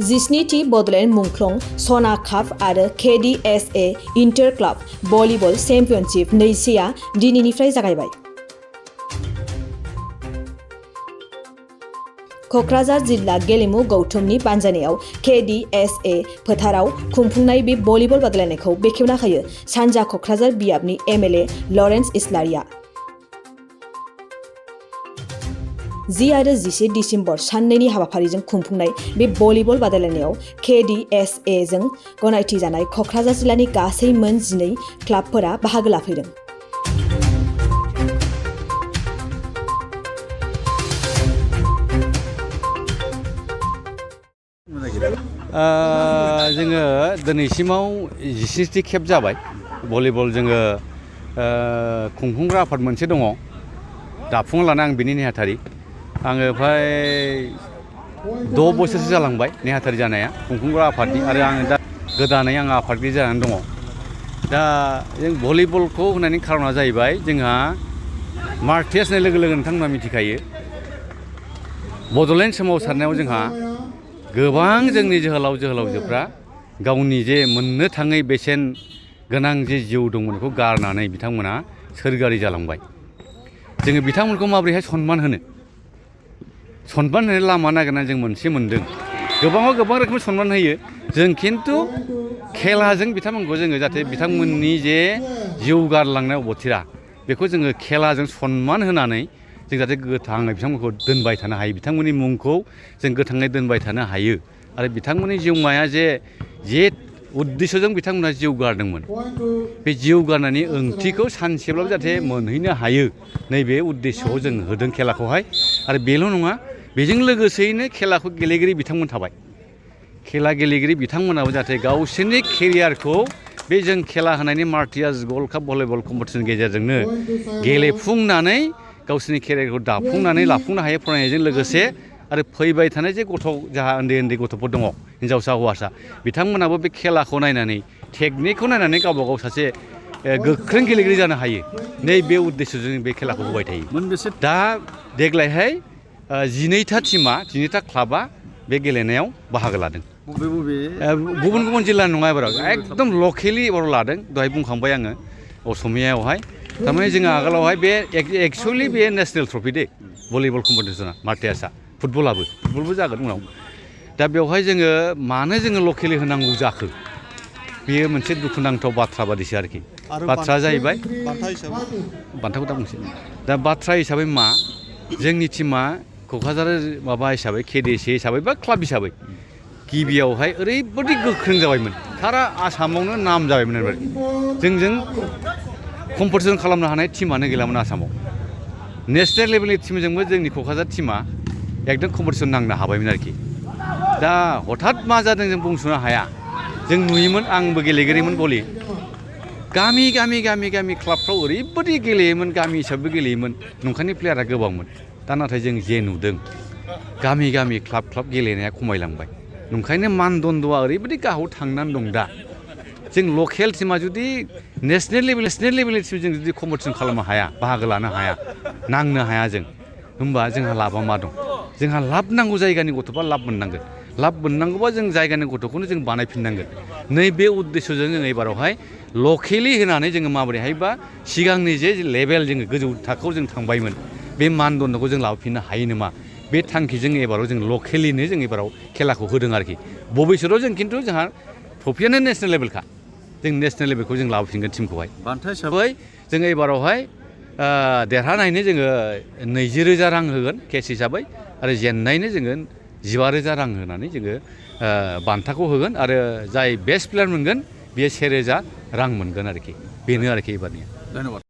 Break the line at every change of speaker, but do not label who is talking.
जिस्निथि बड'लेण्ड मुंख्लं सना काप आरो KDSA inter club volleyball championship नैजिसेआ दिनैनिफ्राय जागायबाय। क'क्राझार जिल्ला गेलेमु गौथुमनि बानजायनायाव KDSA फोथाराव खुंफुंनाय बे भलिबल बादायलायनायखौ बेखेवना होयो सानजा क'क्राझार बियाबनि MLA लरेन्स इस्लारिया। 10 आरो 11 दिसेम्बर साननैनि हाबाफारिजों खुंफुंनाय बे भलिबल बादायलायनायाव KDSA जों गनायथि जानाय क'क्राझार जिल्लानि गासै मोन 12 क्लाबफोरा बाहागो लाफैदों।
जोङो दिनैसिमाव 17 खेब जाबाय भलिबल जोङो खुंफुंग्रा आफाद मोनसे दङ दाफुंना लानाय आं बिनि नेहाथारि आङो फ्राय 6 बोसोरसो जालांबाय नेहाथारि जानाया खुंफुंग्रा आफादनि आरो आङो दा गोदानै आं आफादगिरि जानानै दङ। दा जों भलिबलखौ होनायनि खारना जाहैबाय जोंहा मार्टियास होननाय लोगो लोगो नोंथांमोना मिथिखायो बड'लेण्ड सोमावसारनायाव जोंहा गोबां जोंनि जोहोलाव जोहोलावजोफ्रा गावनि जे मोननो थाङै बेसेन गोनां जे जिउ दंमोन बेखौ गारनानै बिथांमोना सोरगोआरि जालांबाय। जोङो बिथांमोनखौ माबोरैहाय सनमान होनो लामा नागिरनानै जों मोनसे मोनदों। गोबाङाव गोबां रोखोमनि सनमान होयो जों खिन्थु खेलाजों बिथांमोनखौ जोङो जाहाथे बिथांमोननि जे जिउ गारलांनाय अबथिरा बेखौ जोङो खेलाजों सनमान होनानै जों जाहाथे गोथाङै बिथांमोनखौ दोनबाय थानो हायो बिथांमोननि मुंखौ जों गोथाङै दोनबाय थानो हायो आरो बिथांमोननि जिउमाया जे उद्देश्यजों बिथांमोना जिउ गारदोंमोन बे जिउ गारनायनि ओंथिखौ सानसेब्लाबो जाहाथे मोनहैनो हायो नैबे उद्देश्यआव जों होदों खेलाखौहाय। आरो बेल' नङा बेजों लोगोसेयैनो खेलाखौ गेलेगिरि बिथांमोन थाबाय खेला गेलेगिरि बिथांमोनाबो जाहाथे गावसोरनि केरियारखौ बे जों खेला होनायनि मार्टियास गल्ड काप भलिबल कम्पिटिसननि गेजेरजोंनो गेलेफुंनानै गावसोरनि केरियारखौ दाफुंनानै लाफुंनो हायो फरायनायजों लोगोसे आरो फैबाय थानाय जे जाहा उन्दै गथ'फोर दङ हिन्जावसा हौवासा बिथांमोनाबो बे खेलाखौ नायनानै टेकनिकखौ नायनानै गावबा गाव सासे गोख्रों गेलेगिरि जानो हायो नैबे उद्देश्यजों बे खेलाखौ होबाय थायो। दा देग्लायहाय 12टा क्लाबा बे गेलेनायाव बाहागो लादों। गुबुन गुबुन जिल्लानि नङा एबाराव एकदम लकेलि एबाराव लादों। दहाय बुंखांबाय आङो असमियायावहाय थारमाने जोङो आगोलावहाय बे एक्सुवेलि बे नेसनेल ट्रफि दे भलिबल कम्पिटिसना मार्टियासआ फुटबलबो जागोन उनाव। दा बेवहाय जोङो मानो जोङो लकेलि होनांगौ जाखो बेयो मोनसे दुखुनांथाव बाथ्रा बादिसो आरोखि। बाथ्राया जाहैबाय बान्थाखौ दा बुंसै दा बाथ्रा हिसाबै मा जोंनि टिमा क'क्राझार माबा हिसाबै KDSA हिसाबै बा क्लाब हिसाबै गिबियावहाय ओरैबायदि गोख्रों जाबायमोन सारा आसामावनो नाम जाबायमोन आरोखि जोंजों कम्पिटिसन खालामनो हानाय टिमानो गैलामोन आसामाव। नेसनेल लेभेलनि टिमजोंबो जोंनि क'क्राझार टिमा एकदम कम्पिटिसन नांनो हाबायमोन आरोखि। दा हठात मा जादों जों बुंस'नो हाया। जों नुयोमोन आंबो गेलेगिरिमोन भलि गामि क्लाबफ्राव ओरैबायदि गेलेयोमोन गामि हिसाबै गेलेयोमोन नंखायनि प्लेयारा गोबांमोन। दा नाथाय जों जे नुदों गामि क्लाब गेलेनाया खमायलांबाय नंखायनो मानदन्द'आ ओरैबायदि गाहायाव थांनानै दं। दा जों लकेल टिमा जुदि नेसनेल लेभेलनि टिमजों जुदि कम्पिटिसन खालामनो हाया बाहागो लानो हाया नांनो हाया जों होमबा जोंहा लाबा मा दं? जोंहा लाब नांगौ जायगानि गथ'फ्रा लाब मोननांगोन। लाब मोननांगौबा जों जायगानि गथ'खौनो जों बानायफिननांगोन। नैबे उद्देश्यजों जों एबारावहाय लकेलि होनानै जोङो माबोरैहायबा सिगांनि जे लेभेल जोङो गोजौ थाखोआव जों थांबायमोन बे मानदन्द'खौ जों लाबोफिननो हायो नामा बे थांखिजों एबाराव जों लकेलिनो जों एबाराव खेलाखौ होदों आरोखि। भबिष्यतआव जों खिन्थु जोंहा ट्रफियानो नेसनेल लेभेलखा जों नेसनेल लेभेलखौ जों लाबोफिनगोन टिमखौहाय। बान्था हिसाबै जोङो एबारावहाय देरहानायनो जोङो 20,000 रां होगोन केस हिसाबै आरो जेननायनो जोङो 15,000 रां होनानै जोङो बान्थाखौ होगोन आरो जाय बेस्ट प्लेयार मोनगोन बियो 1,000 रां मोनगोन आरोखि। बेनो आरोखि एबारनिया। धन्यबाद।